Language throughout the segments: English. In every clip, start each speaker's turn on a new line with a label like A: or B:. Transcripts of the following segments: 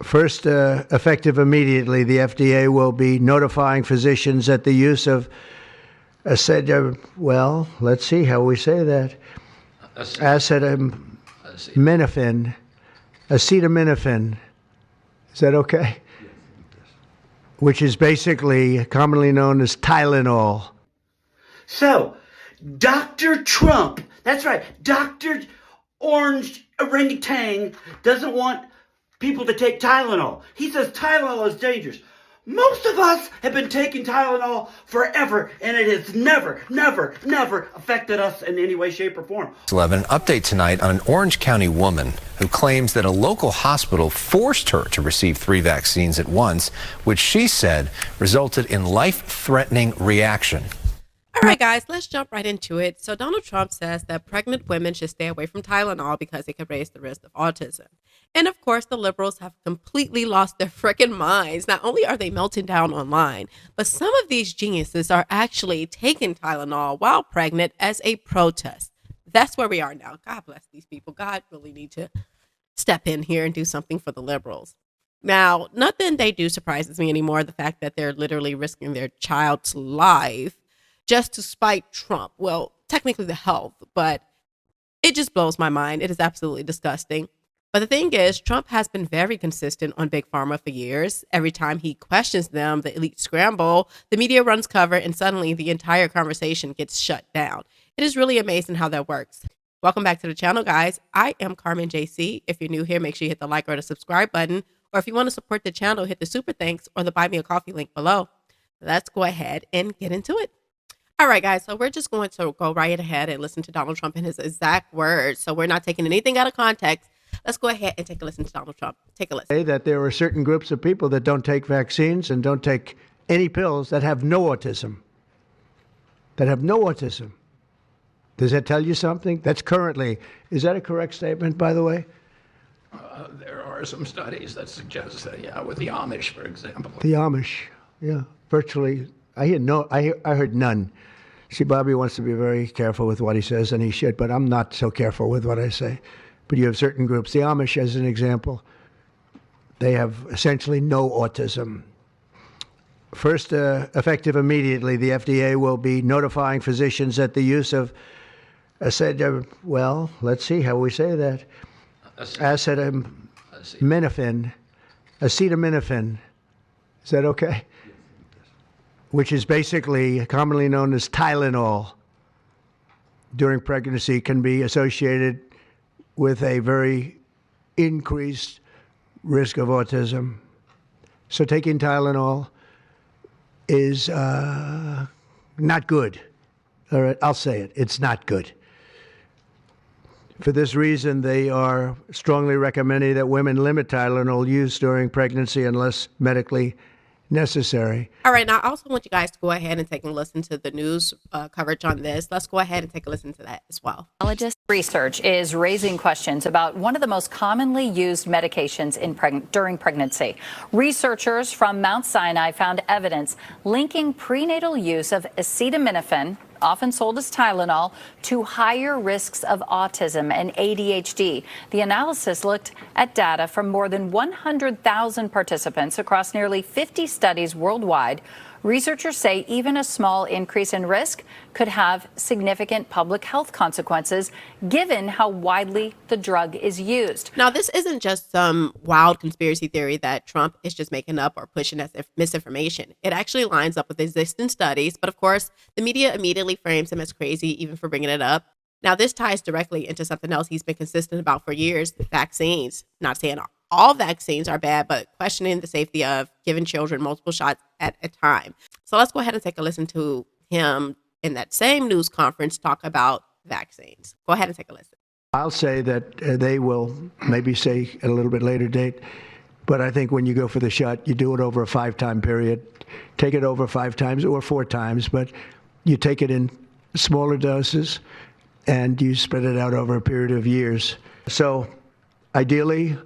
A: First, effective immediately, the FDA will be notifying physicians that the use of well, let's see how we say that. Acetaminophen. Acetaminophen. Is that okay? Which is basically commonly known as Tylenol.
B: So, Dr. Trump, that's right, Dr. Orange Orangutan doesn't want people to take Tylenol. He says Tylenol is dangerous. Most of us have been taking Tylenol forever, and it has never affected us in any way, shape, or form.
C: 11 update tonight on an Orange County woman who claims that a local hospital forced her to receive 3 vaccines at once, which she said resulted in life-threatening reaction.
D: All right, guys, let's jump right into it. So Donald Trump says that pregnant women should stay away from Tylenol because it could raise the risk of autism. And of course, the liberals have completely lost their freaking minds. Not only are they melting down online, but some of these geniuses are actually taking Tylenol while pregnant as a protest. That's where we are now. God bless these people. God really need to step in here and do something for the liberals. Now, nothing they do surprises me anymore. The fact that they're literally risking their child's life just to spite Trump. Well, technically the health, but it just blows my mind. It is absolutely disgusting. But the thing is, Trump has been very consistent on Big Pharma for years. Every time he questions them, the elite scramble, the media runs cover, and suddenly the entire conversation gets shut down. It is really amazing how that works. Welcome back to the channel, guys. I am Carmen JC. If you're new here, make sure you hit the like or the subscribe button. Or if you want to support the channel, hit the super thanks or the buy me a coffee link below. Let's go ahead and get into it. All right, guys, so we're just going to go right ahead and listen to Donald Trump in his exact words. So we're not taking anything out of context. Let's go ahead and take a listen to Donald Trump. Take a listen.
A: Say that there are certain groups of people that don't take vaccines and don't take any pills that have no autism. That have no autism. Does that tell you something? That's currently, is that a correct statement, by the way?
E: There are some studies that suggest that, yeah, with the Amish, for example.
A: The Amish, yeah, virtually. I heard none. See, Bobby wants to be very careful with what he says, and he should, but I'm not so careful with what I say. But you have certain groups. The Amish, as an example, they have essentially no autism. First, effective immediately, the FDA will be notifying physicians that the use of well, let's see how we say that. Acetaminophen. Acetaminophen. Is that okay? Which is basically commonly known as Tylenol, during pregnancy can be associated with a very increased risk of autism. So taking Tylenol is not good. All right, I'll say it. It's not good. For this reason, they are strongly recommending that women limit Tylenol use during pregnancy unless medically necessary.
D: All right, now I also want you guys to go ahead and take a listen to the news coverage on this. Let's go ahead and take a listen to that as well.
F: Research is raising questions about one of the most commonly used medications during pregnancy. Researchers from Mount Sinai found evidence linking prenatal use of acetaminophen, often sold as Tylenol, to higher risks of autism and ADHD. The analysis looked at data from more than 100,000 participants across nearly 50 studies worldwide. Researchers say even a small increase in risk could have significant public health consequences, given how widely the drug is used.
D: Now, this isn't just some wild conspiracy theory that Trump is just making up or pushing as misinformation. It actually lines up with existing studies, but of course, the media immediately frames him as crazy, even for bringing it up. Now, this ties directly into something else he's been consistent about for years, vaccines. Not saying all vaccines are bad, but questioning the safety of giving children multiple shots at a time. So let's go ahead and take a listen to him in that same news conference talk about vaccines. Go ahead and take a listen.
A: I'll say that they will maybe say at a little bit later date, but I think when you go for the shot, you do it over a 5-time period. Take it over 5 times or 4 times, but you take it in smaller doses and you spread it out over a period of years. So ideally,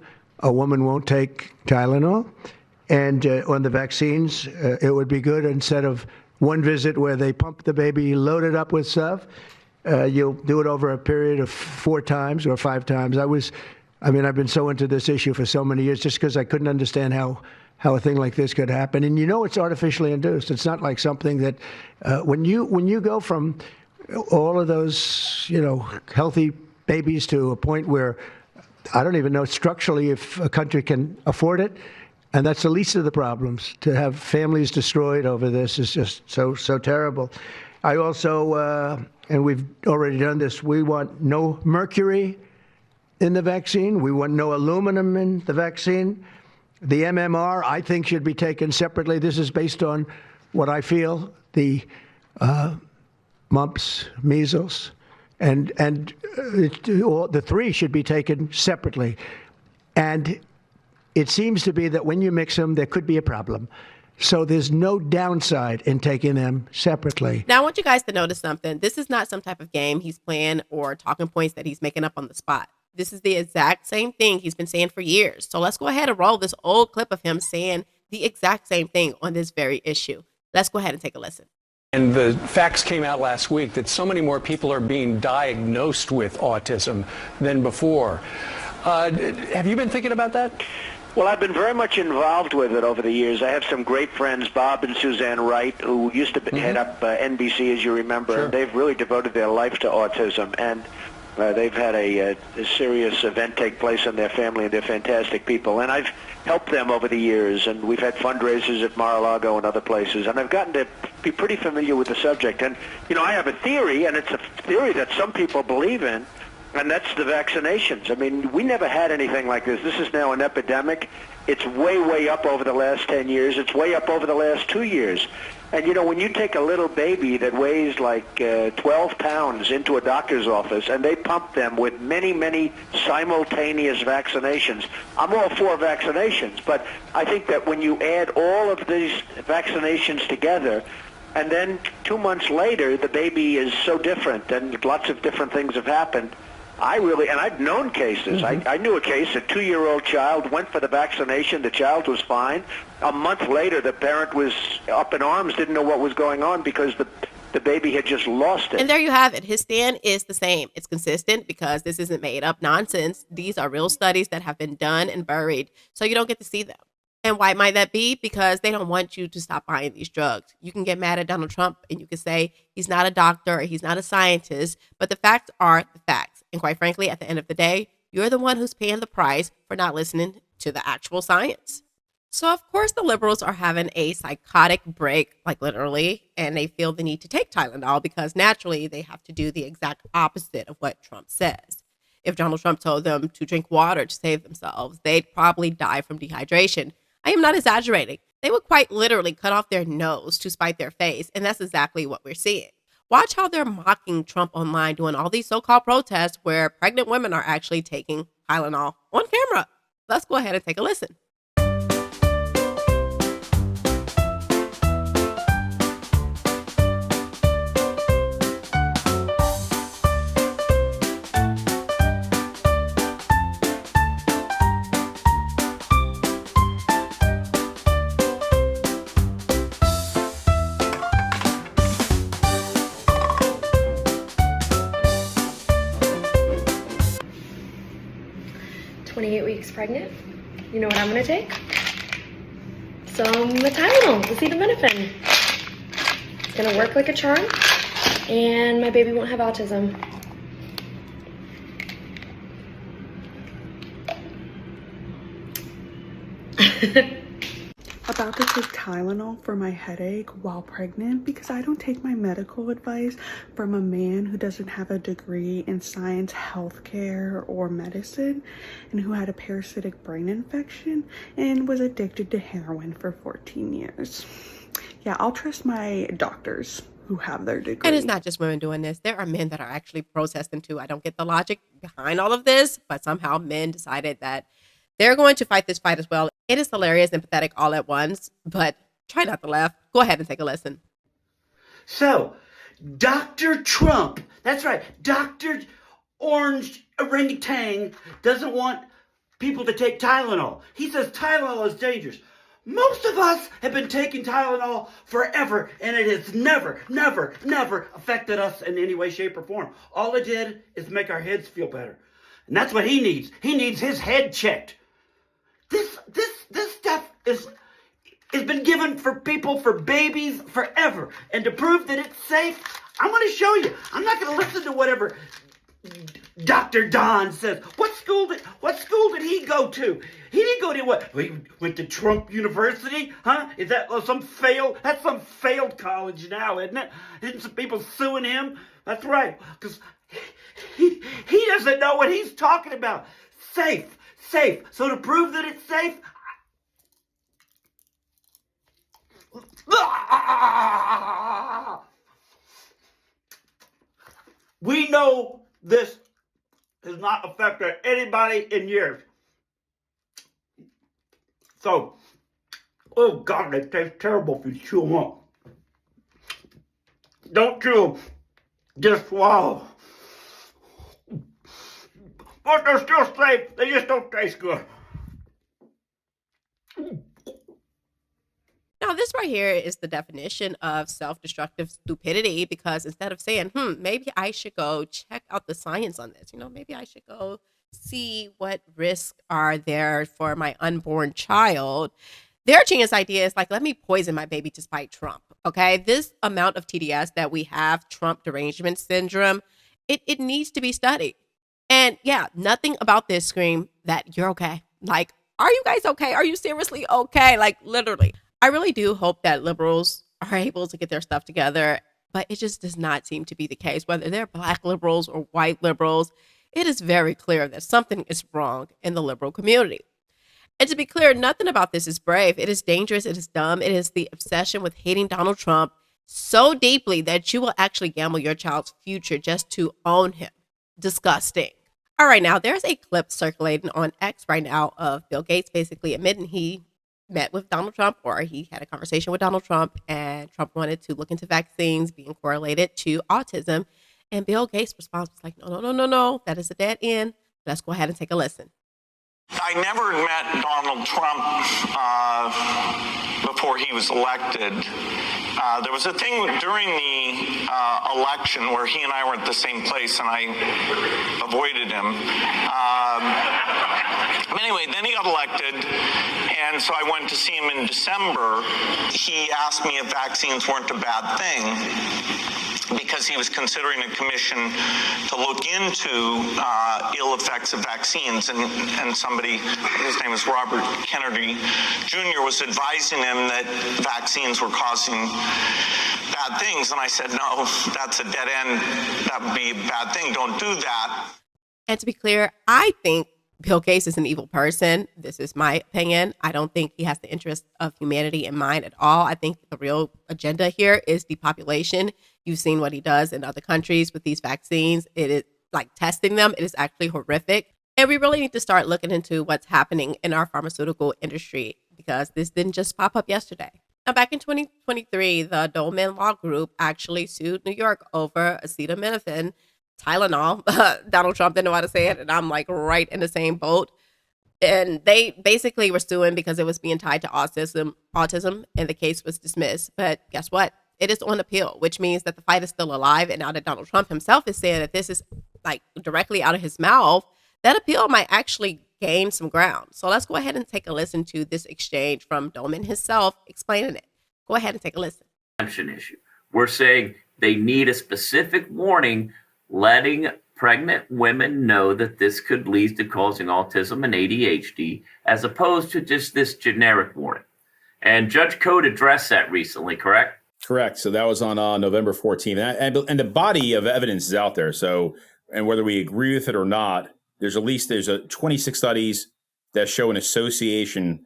A: a woman won't take Tylenol. And on the vaccines, it would be good instead of one visit where they pump the baby, load it up with stuff, you'll do it over a period of 4 times or 5 times. I was I mean, I've been so into this issue for so many years just because I couldn't understand how a thing like this could happen. And it's artificially induced. It's not like something that when you go from all of those, healthy babies to a point where I don't even know structurally if a country can afford it. And that's the least of the problems. To have families destroyed over this is just so terrible. I also, and we've already done this, we want no mercury in the vaccine. We want no aluminum in the vaccine. The MMR, I think, should be taken separately. This is based on what I feel, the mumps, measles, and the three should be taken separately. And it seems to be that when you mix them, there could be a problem. So there's no downside in taking them separately.
D: Now, I want you guys to notice something. This is not some type of game he's playing or talking points that he's making up on the spot. This is the exact same thing he's been saying for years. So let's go ahead and roll this old clip of him saying the exact same thing on this very issue. Let's go ahead and take a listen.
G: And the facts came out last week that so many more people are being diagnosed with autism than before. Have you been thinking about that?
H: Well, I've been very much involved with it over the years. I have some great friends, Bob and Suzanne Wright, who used to head up NBC, as you remember.
G: Sure.
H: And they've really devoted their life to autism. And they've had a serious event take place in their family, and they're fantastic people. And I've helped them over the years, and we've had fundraisers at Mar-a-Lago and other places. And I've gotten to be pretty familiar with the subject. And, I have a theory, and it's a theory that some people believe in, and that's the vaccinations. I mean, we never had anything like this. This is now an epidemic. It's way, way up over the last 10 years. It's way up over the last 2 years. And, when you take a little baby that weighs like 12 pounds into a doctor's office and they pump them with many, many simultaneous vaccinations, I'm all for vaccinations, but I think that when you add all of these vaccinations together, and then 2 months later, the baby is so different and lots of different things have happened. And I've known cases. I knew a case, a 2-year-old child went for the vaccination. The child was fine. A month later, the parent was up in arms, didn't know what was going on because the baby had just lost it.
D: And there you have it. His stand is the same. It's consistent because this isn't made up nonsense. These are real studies that have been done and buried, so you don't get to see them. And why might that be? Because they don't want you to stop buying these drugs. You can get mad at Donald Trump and you can say he's not a doctor or he's not a scientist, but the facts are the facts. And quite frankly, at the end of the day, you're the one who's paying the price for not listening to the actual science. So, of course, the liberals are having a psychotic break, like literally, and they feel the need to take Tylenol because naturally they have to do the exact opposite of what Trump says. If Donald Trump told them to drink water to save themselves, they'd probably die from dehydration. I am not exaggerating. They would quite literally cut off their nose to spite their face, and that's exactly what we're seeing. Watch how they're mocking Trump online, doing all these so-called protests where pregnant women are actually taking Tylenol on camera. Let's go ahead and take a listen.
I: Pregnant, you know what I'm gonna take? Some Tylenol, acetaminophen. It's gonna work like a charm, and my baby won't have autism.
J: About to take Tylenol for my headache while pregnant because I don't take my medical advice from a man who doesn't have a degree in science, healthcare, or medicine, and who had a parasitic brain infection and was addicted to heroin for 14 years. Yeah, I'll trust my doctors who have their degree.
D: And it's not just women doing this. There are men that are actually protesting too. I don't get the logic behind all of this, but somehow men decided that they're going to fight this fight as well. It is hilarious and pathetic all at once, but try not to laugh. Go ahead and take a listen.
B: So, Dr. Trump, that's right, Dr. Orange Orangutan doesn't want people to take Tylenol. He says Tylenol is dangerous. Most of us have been taking Tylenol forever, and it has never, never, never affected us in any way, shape, or form. All it did is make our heads feel better. And that's what he needs. He needs his head checked. This stuff is been given for people, for babies, forever. And to prove that it's safe, I'm going to show you. I'm not going to listen to whatever Dr. Don says. What school did he go to? He didn't go to what? He went to Trump University? Huh? Is that some failed college now, isn't it? Isn't some people suing him? That's right. Because he doesn't know what he's talking about. Safe. So to prove that it's safe, we know this has not affected anybody in years. So, oh God, they taste terrible if you chew them up. Don't chew them, just swallow. But they're still safe, they just don't taste good.
D: Now, this right here is the definition of self-destructive stupidity, because instead of saying, maybe I should go check out the science on this, maybe I should go see what risks are there for my unborn child, their genius idea is like, let me poison my baby to spite Trump, okay? This amount of TDS that we have, Trump derangement syndrome, it needs to be studied. And yeah, nothing about this scream that you're okay. Like, are you guys okay? Are you seriously okay? Like, literally. I really do hope that liberals are able to get their stuff together, but it just does not seem to be the case. Whether they're black liberals or white liberals, it is very clear that something is wrong in the liberal community. And to be clear, nothing about this is brave. It is dangerous. It is dumb. It is the obsession with hating Donald Trump so deeply that you will actually gamble your child's future just to own him. Disgusting. All right, now there's a clip circulating on X right now of Bill Gates basically admitting he met with Donald Trump, or he had a conversation with Donald Trump, and Trump wanted to look into vaccines being correlated to autism. And Bill Gates' response was like, no, that is a dead end. Let's go ahead and take a listen.
K: I never met Donald Trump before he was elected. There was a thing during the election where he and I were at the same place, and I avoided him. Anyway, then he got elected, and so I went to see him in December. He asked me if vaccines weren't a bad thing, because he was considering a commission to look into ill effects of vaccines, and somebody, his name is Robert Kennedy Jr., was advising him that vaccines were causing bad things, and I said, no, that's a dead end, that would be a bad thing, don't do that.
D: And to be clear, I think Bill Gates is an evil person. This is my opinion. I don't think he has the interest of humanity in mind at all. I think the real agenda here is depopulation. You've seen what he does in other countries with these vaccines. It is like testing them. It is actually horrific. And we really need to start looking into what's happening in our pharmaceutical industry, because this didn't just pop up yesterday. Now, back in 2023, the Dolman Law Group actually sued New York over acetaminophen, Tylenol. Donald Trump didn't know how to say it, and I'm like right in the same boat. And they basically were suing because it was being tied to autism, and the case was dismissed. But guess what? It is on appeal, which means that the fight is still alive. And now that Donald Trump himself is saying that this is like directly out of his mouth, that appeal might actually gain some ground. So let's go ahead and take a listen to this exchange from Dolman himself explaining it. Go ahead and take a listen.
L: Issue. We're saying they need a specific warning letting pregnant women know that this could lead to causing autism and ADHD, as opposed to just this generic warning. And Judge Code addressed that recently, correct?
M: Correct. So that was on November 14th. And the body of evidence is out there. So, and whether we agree with it or not, there's 26 studies that show an association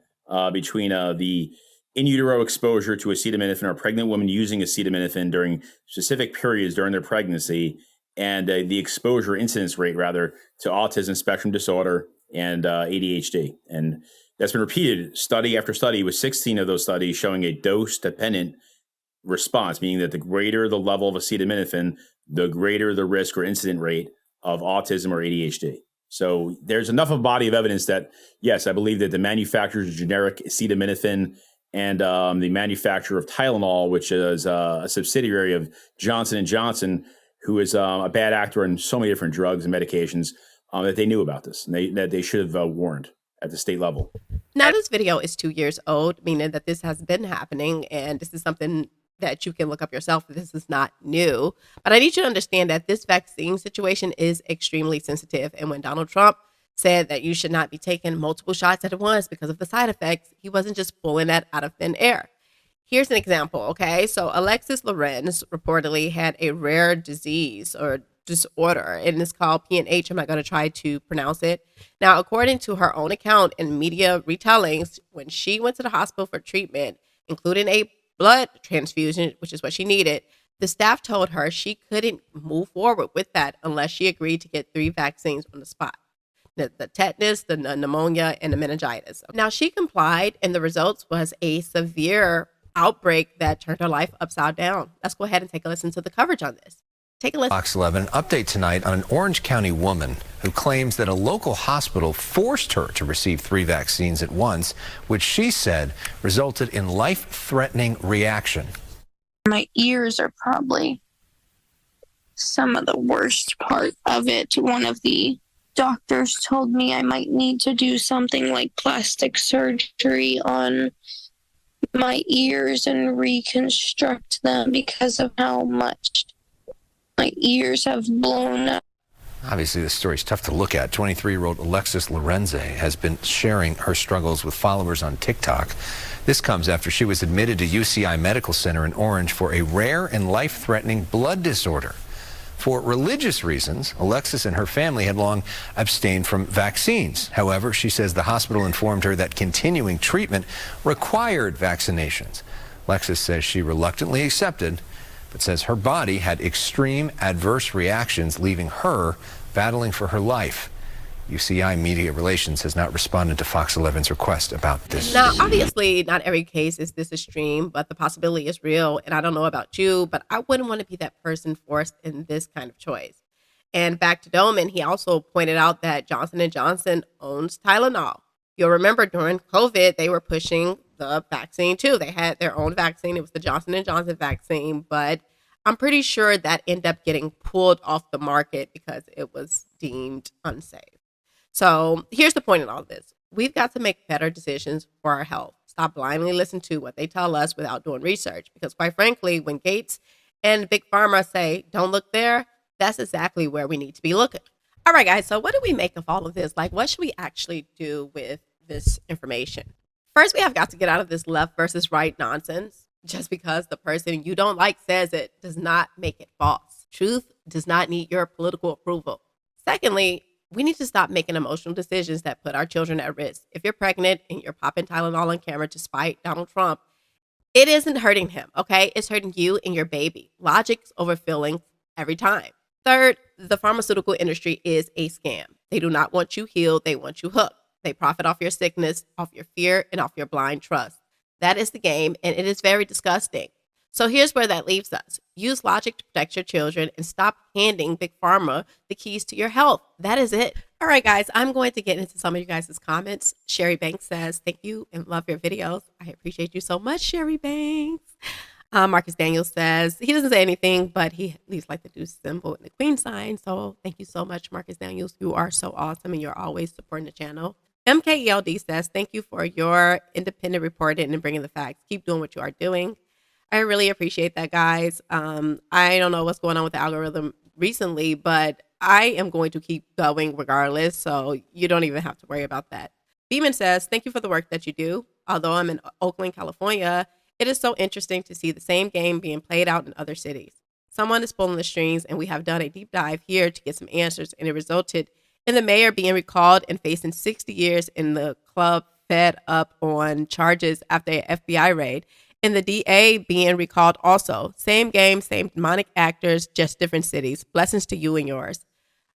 M: between the in utero exposure to acetaminophen, or pregnant women using acetaminophen during specific periods during their pregnancy, and the exposure incidence rate, rather, to autism spectrum disorder and ADHD. And that's been repeated study after study, with 16 of those studies showing a dose-dependent response, meaning that the greater the level of acetaminophen, the greater the risk or incident rate of autism or ADHD. So there's enough of a body of evidence that, yes, I believe that the manufacturers of generic acetaminophen and the manufacturer of Tylenol, which is a subsidiary of Johnson & Johnson, who is a bad actor in so many different drugs and medications, that they knew about this and that they should have warned at the state level.
D: Now, this video is 2 years old, meaning that this has been happening, and this is something that you can look up yourself. This is not new. But I need you to understand that this vaccine situation is extremely sensitive. And when Donald Trump said that you should not be taking multiple shots at once because of the side effects, he wasn't just pulling that out of thin air. Here's an example, okay? So Alexis Lorenz reportedly had a rare disease or disorder, and it's called PNH. I'm not going to try to pronounce it. Now, according to her own account and media retellings, when she went to the hospital for treatment, including a blood transfusion, which is what she needed, the staff told her she couldn't move forward with that unless she agreed to get 3 vaccines on the spot. The tetanus, the pneumonia, and the meningitis. Now, she complied, and the results was a severe outbreak that turned her life upside down. Let's go ahead and take a listen to the coverage on this. Take a listen.
C: Fox 11, update tonight on an Orange County woman who claims that a local hospital forced her to receive 3 vaccines at once, which she said resulted in life-threatening reaction.
N: My ears are probably some of the worst part of it. One of the doctors told me I might need to do something like plastic surgery on my ears and reconstruct them because of how much my ears have blown up.
C: Obviously, this story is tough to look at. 23-year-old Alexis Lorenz has been sharing her struggles with followers on TikTok. This comes after she was admitted to UCI Medical Center in Orange for a rare and life-threatening blood disorder. For religious reasons, Alexis and her family had long abstained from vaccines. However, she says the hospital informed her that continuing treatment required vaccinations. Alexis says she reluctantly accepted, but says her body had extreme adverse reactions, leaving her battling for her life. UCI Media Relations has not responded to Fox 11's request about this.
D: Now, obviously, not every case is this extreme, but the possibility is real. And I don't know about you, but I wouldn't want to be that person forced in this kind of choice. And back to Doman, he also pointed out that Johnson & Johnson owns Tylenol. You'll remember during COVID, they were pushing the vaccine too. They had their own vaccine. It was the Johnson & Johnson vaccine, but I'm pretty sure that ended up getting pulled off the market because it was deemed unsafe. So here's the point in all this. We've got to make better decisions for our health. Stop blindly listening to what they tell us without doing research. Because quite frankly, when Gates and Big Pharma say, don't look there, that's exactly where we need to be looking. All right, guys. So what do we make of all of this? Like, what should we actually do with this information? First, we have got to get out of this left versus right nonsense. Just because the person you don't like says it does not make it false. Truth does not need your political approval. Secondly, we need to stop making emotional decisions that put our children at risk. If you're pregnant and you're popping Tylenol on camera to spite Donald Trump, it isn't hurting him, okay? It's hurting you and your baby. Logic's over feelings every time. Third, the pharmaceutical industry is a scam. They do not want you healed. They want you hooked. They profit off your sickness, off your fear, and off your blind trust. That is the game, and it is very disgusting. So here's where that leaves us. Use logic to protect your children and stop handing Big Pharma the keys to your health. That is it. All right, guys, I'm going to get into some of you guys' comments. Sherry Banks says, thank you and love your videos. I appreciate you so much, Sherry Banks. Marcus Daniels says, he doesn't say anything, but he leaves like the deuce symbol and the queen sign. So thank you so much, Marcus Daniels. You are so awesome and you're always supporting the channel. MKELD says, thank you for your independent reporting and bringing the facts. Keep doing what you are doing. I really appreciate that, guys. I don't know what's going on with the algorithm recently, but I am going to keep going regardless. So you don't even have to worry about that. Beeman says, thank you for the work that you do. Although I'm in Oakland, California, it is so interesting to see the same game being played out in other cities. Someone is pulling the strings, and we have done a deep dive here to get some answers, and it resulted in the mayor being recalled and facing 60 years in the club fed up on charges after an FBI raid, and the DA being recalled also. Same game, same demonic actors, just different cities. Blessings to you and yours.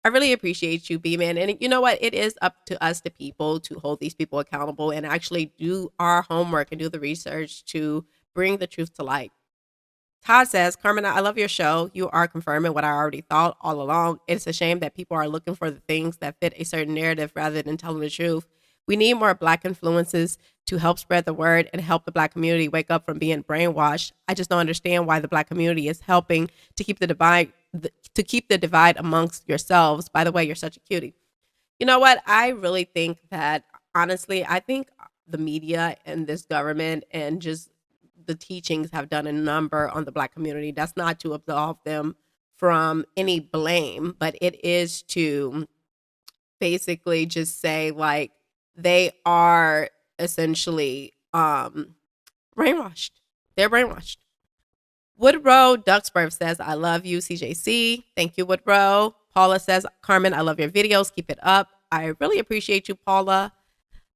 D: I really appreciate you, B-Man. And you know what? It is up to us, the people, to hold these people accountable and actually do our homework and do the research to bring the truth to light. Todd says, Carmen, I love your show. You are confirming what I already thought all along. It's a shame that people are looking for the things that fit a certain narrative rather than telling the truth. We need more Black influences to help spread the word and help the Black community wake up from being brainwashed. I just don't understand why the Black community is helping to keep the divide amongst yourselves. By the way, you're such a cutie. You know what? I really think that, honestly, I think the media and this government and just the teachings have done a number on the Black community. That's not to absolve them from any blame, but it is to basically just say, like, they are essentially brainwashed. They're brainwashed. Woodrow Duxburg says, I love you, CJC. Thank you, Woodrow. Paula says, Carmen, I love your videos. Keep it up. I really appreciate you, Paula.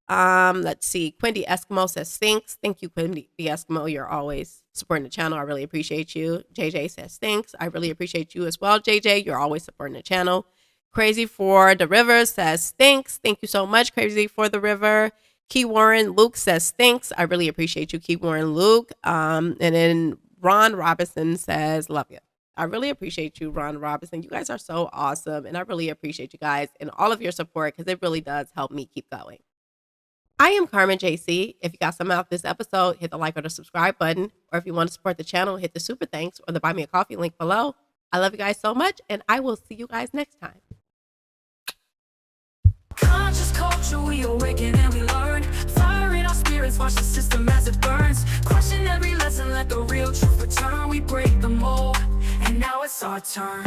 D: Let's see. Quindy Eskimo says, thanks. Thank you, Quindy Eskimo. You're always supporting the channel. I really appreciate you. JJ says, thanks. I really appreciate you as well, JJ. You're always supporting the channel. Crazy for the River says, thanks. Thank you so much, Crazy for the River. Key Warren Luke says, thanks. I really appreciate you, Key Warren Luke. And then Ron Robinson says, love you. I really appreciate you, Ron Robinson. You guys are so awesome. And I really appreciate you guys and all of your support because it really does help me keep going. I am Carmen JC. If you got something out of this episode, hit the like or the subscribe button. Or if you want to support the channel, hit the super thanks or the buy me a coffee link below. I love you guys so much, and I will see you guys next time.
O: Conscious culture, we awaken and we learn. Fire in our spirits, watch the system as it burns. Question every lesson, let the real truth return. We break the mold, and now it's our turn.